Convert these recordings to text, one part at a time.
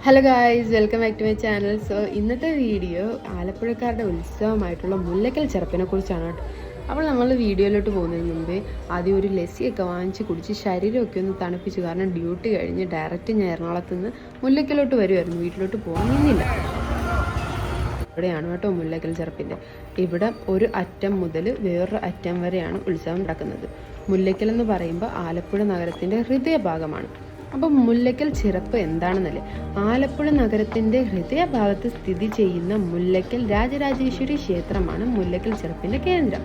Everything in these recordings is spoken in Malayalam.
Hello guys, welcome back to my channel. So ഇന്നത്തെ വീഡിയോ ആലപ്പുഴക്കാരുടെ ഉത്സവമായിട്ടുള്ള മുല്ലക്കൽ ചെറുപ്പിനെ കുറിച്ചാണ് കേട്ടോ. അപ്പോൾ നമ്മൾ വീഡിയോയിലോട്ട് പോകുന്നതിന് മുമ്പേ ആദ്യം ഒരു ലസ്സിയൊക്കെ വാങ്ങിച്ച് കുടിച്ച് ശരീരമൊക്കെ ഒന്ന് തണുപ്പിച്ചു. കാരണം ഡ്യൂട്ടി കഴിഞ്ഞ് ഡയറക്റ്റ് ഞാൻ എറണാകുളത്ത് നിന്ന് മുല്ലക്കലോട്ട് വരുമായിരുന്നു, വീട്ടിലോട്ട് പോകാൻ നിന്നില്ല. ഇവിടെയാണ് കേട്ടോ മുല്ലക്കൽ ചെറുപ്പിൻ്റെ. ഇവിടെ ഒരു അറ്റം മുതൽ വേറൊരു അറ്റം വരെയാണ് ഉത്സവം നടക്കുന്നത്. മുല്ലക്കൽ എന്ന് പറയുമ്പോൾ ആലപ്പുഴ നഗരത്തിൻ്റെ ഹൃദയഭാഗമാണ്. അപ്പം മുല്ലക്കൽ ചെറുപ്പ് എന്താണെന്നല്ലേ, ആലപ്പുഴ നഗരത്തിൻ്റെ ഹൃദയഭാഗത്ത് സ്ഥിതി ചെയ്യുന്ന മുല്ലക്കൽ രാജരാജേശ്വരി ക്ഷേത്രമാണ് മുല്ലക്കൽ ചെറുപ്പിൻ്റെ കേന്ദ്രം.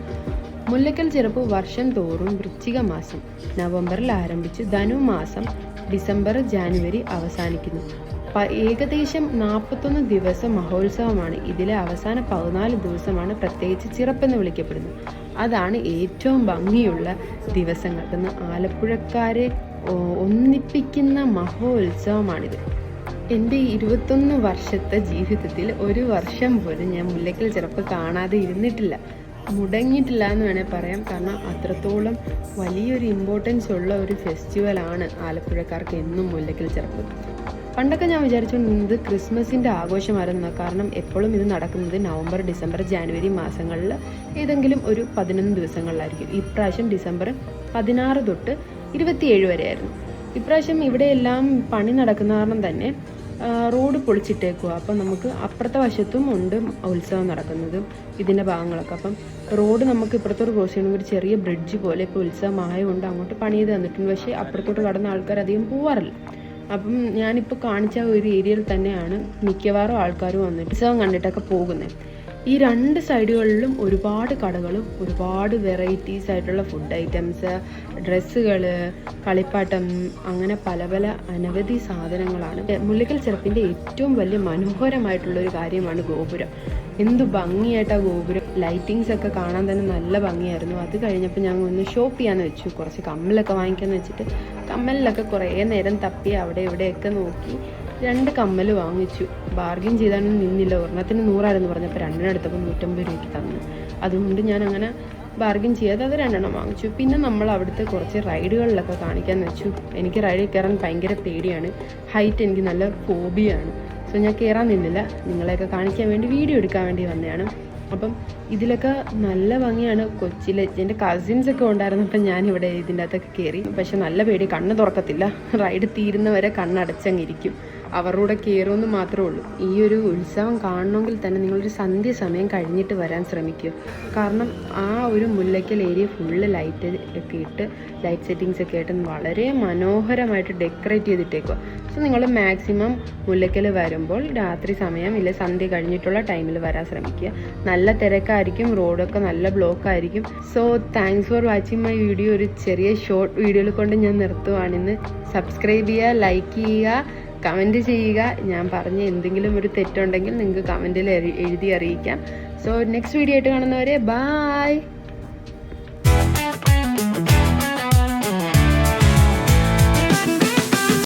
മുല്ലക്കൽ ചെറുപ്പ് വർഷം തോറും വൃശ്ചിക മാസം നവംബറിൽ ആരംഭിച്ച് ധനുമാസം ഡിസംബർ ജാനുവരി അവസാനിക്കുന്നു. ഏകദേശം 41 ദിവസം മഹോത്സവമാണ്. ഇതിലെ അവസാന 14 ദിവസമാണ് പ്രത്യേകിച്ച് ചിറപ്പെന്ന് വിളിക്കപ്പെടുന്നത്. അതാണ് ഏറ്റവും ഭംഗിയുള്ള ദിവസങ്ങൾ എന്ന് ആലപ്പുഴക്കാരെ ഒന്നിപ്പിക്കുന്ന മഹോത്സവമാണിത്. എൻ്റെ 21 വർഷത്തെ ജീവിതത്തിൽ ഒരു വർഷം പോലും ഞാൻ മുല്ലക്കൽ ചെറുപ്പ് കാണാതെ ഇരുന്നിട്ടില്ല, മുടങ്ങിയിട്ടില്ല എന്ന് വേണേൽ പറയാം. കാരണം അത്രത്തോളം വലിയൊരു ഇമ്പോർട്ടൻസ് ഉള്ള ഒരു ഫെസ്റ്റിവലാണ് ആലപ്പുഴക്കാർക്ക് എന്നും മുല്ലക്കൽ ചെറുപ്പ്. പണ്ടൊക്കെ ഞാൻ വിചാരിച്ചുകൊണ്ടിരുന്നത് ക്രിസ്മസിൻ്റെ ആഘോഷമായിരുന്നു. കാരണം എപ്പോഴും ഇത് നടക്കുന്നത് നവംബർ ഡിസംബർ ജാനുവരി മാസങ്ങളിൽ ഏതെങ്കിലും ഒരു 11 ദിവസങ്ങളിലായിരിക്കും. ഇപ്രാവശ്യം ഡിസംബർ 16 തൊട്ട് 27 വരെ ആയിരുന്നു. ഇപ്രാവശ്യം ഇവിടെയെല്ലാം പണി നടക്കുന്ന കാരണം തന്നെ റോഡ് പൊളിച്ചിട്ടേക്കുക. അപ്പം നമുക്ക് അപ്പുറത്തെ വശത്തും ഉണ്ട് ഉത്സവം നടക്കുന്നത്, ഇതിൻ്റെ ഭാഗങ്ങളൊക്കെ. അപ്പം റോഡ് നമുക്ക് ഇപ്പുറത്തോട്ട് ക്രോസ് ചെയ്യണമെങ്കിൽ ഒരു ചെറിയ ബ്രിഡ്ജ് പോലെ ഇപ്പോൾ ഉത്സവമായതുകൊണ്ട് അങ്ങോട്ട് പണി ചെയ്ത് തന്നിട്ടുണ്ട്. പക്ഷേ അപ്പുറത്തോട്ട് കടന്ന ആൾക്കാർ അധികം പോവാറില്ല. അപ്പം ഞാനിപ്പോൾ കാണിച്ച ഒരു ഏരിയയിൽ തന്നെയാണ് മിക്കവാറും ആൾക്കാർ വന്നിട്ട് ഉത്സവം കണ്ടിട്ടൊക്കെ പോകുന്നത്. ഈ രണ്ട് സൈഡുകളിലും ഒരുപാട് കടകളും ഒരുപാട് വെറൈറ്റീസ് ആയിട്ടുള്ള ഫുഡ് ഐറ്റംസ്, ഡ്രസ്സുകൾ, കളിപ്പാട്ടം, അങ്ങനെ പല പല അനവധി സാധനങ്ങളാണ്. മുല്ലക്കൽ ചെറുപ്പിൻ്റെ ഏറ്റവും വലിയ മനോഹരമായിട്ടുള്ളൊരു കാര്യമാണ് ഗോപുരം. എന്ത് ഭംഗിയായിട്ടാ ഗോപുരം. ലൈറ്റിങ്സ് ഒക്കെ കാണാൻ തന്നെ നല്ല ഭംഗിയായിരുന്നു. അത് കഴിഞ്ഞപ്പോൾ ഞങ്ങൾ ഒന്ന് ഷോപ്പ് ചെയ്യാന്ന് വെച്ചു. കുറച്ച് കമ്മലൊക്കെ വാങ്ങിക്കാന്ന് വെച്ചിട്ട് കമ്മലിലൊക്കെ കുറേ നേരം തപ്പി അവിടെ ഇവിടെയൊക്കെ നോക്കി 2 കമ്മൽ വാങ്ങിച്ചു. ബാർഗിൻ ചെയ്താലും നിന്നില്ല. ഒരെണ്ണത്തിന് 100 പറഞ്ഞപ്പോൾ 2 എടുത്തപ്പോൾ 150 രൂപയ്ക്ക് തന്നു. അതുകൊണ്ട് ഞാൻ അങ്ങനെ ബാർഗിൻ ചെയ്യാതെ അത് 2 വാങ്ങിച്ചു. പിന്നെ നമ്മൾ അവിടുത്തെ കുറച്ച് റൈഡുകളിലൊക്കെ കാണിക്കാമെന്ന് വെച്ചു. എനിക്ക് റൈഡിൽ കയറാൻ ഭയങ്കര പേടിയാണ്. ഹൈറ്റ് എനിക്ക് നല്ല ഫോബിയാണ്. സോ ഞാൻ കയറാൻ നിന്നില്ല. നിങ്ങളെയൊക്കെ കാണിക്കാൻ വേണ്ടി വീഡിയോ എടുക്കാൻ വേണ്ടി വന്നതാണ്. അപ്പം ഇതിലൊക്കെ നല്ല ഭംഗിയാണ്. കൊച്ചിയിൽ എൻ്റെ കസിൻസൊക്കെ ഉണ്ടായിരുന്നപ്പം ഞാനിവിടെ ഇതിൻ്റെ അകത്തൊക്കെ കയറി. പക്ഷെ നല്ല പേടി, കണ്ണ് തുറക്കത്തില്ല. റൈഡ് തീരുന്നവരെ കണ്ണടച്ചങ്ങിരിക്കും. അവരുടെ കയറുമെന്ന് മാത്രമേ ഉള്ളൂ. ഈ ഒരു ഉത്സവം കാണണമെങ്കിൽ തന്നെ നിങ്ങളൊരു സന്ധ്യ സമയം കഴിഞ്ഞിട്ട് വരാൻ ശ്രമിക്കുക. കാരണം ആ ഒരു മുല്ലക്കൽ ഏരിയ ഫുള്ള് ലൈറ്റ് ഒക്കെ ഇട്ട്, ലൈറ്റ് സെറ്റിങ്സ് ഒക്കെ ആയിട്ട് വളരെ മനോഹരമായിട്ട് ഡെക്കറേറ്റ് ചെയ്തിട്ടേക്കുക. സോ നിങ്ങൾ മാക്സിമം മുല്ലക്കൽ വരുമ്പോൾ രാത്രി സമയം ഇല്ല സന്ധ്യ കഴിഞ്ഞിട്ടുള്ള ടൈമിൽ വരാൻ ശ്രമിക്കുക. നല്ല തിരക്കായിരിക്കും, റോഡൊക്കെ നല്ല ബ്ലോക്ക് ആയിരിക്കും. So thanks for watching my video. ഒരു ചെറിയ ഷോർട്ട് വീഡിയോയിൽ കൊണ്ട് ഞാൻ നിർത്തുവാണിന്ന്. സബ്സ്ക്രൈബ് ചെയ്യുക, ലൈക്ക് ചെയ്യുക, കമൻറ്റ് ചെയ്യുക. ഞാൻ പറഞ്ഞ എന്തെങ്കിലും ഒരു തെറ്റുണ്ടെങ്കിൽ നിങ്ങൾക്ക് കമൻറ്റിൽ എഴുതി അറിയിക്കാം. സോ നെക്സ്റ്റ് വീഡിയോ ആയിട്ട് കാണുന്നവരെ ബായ്.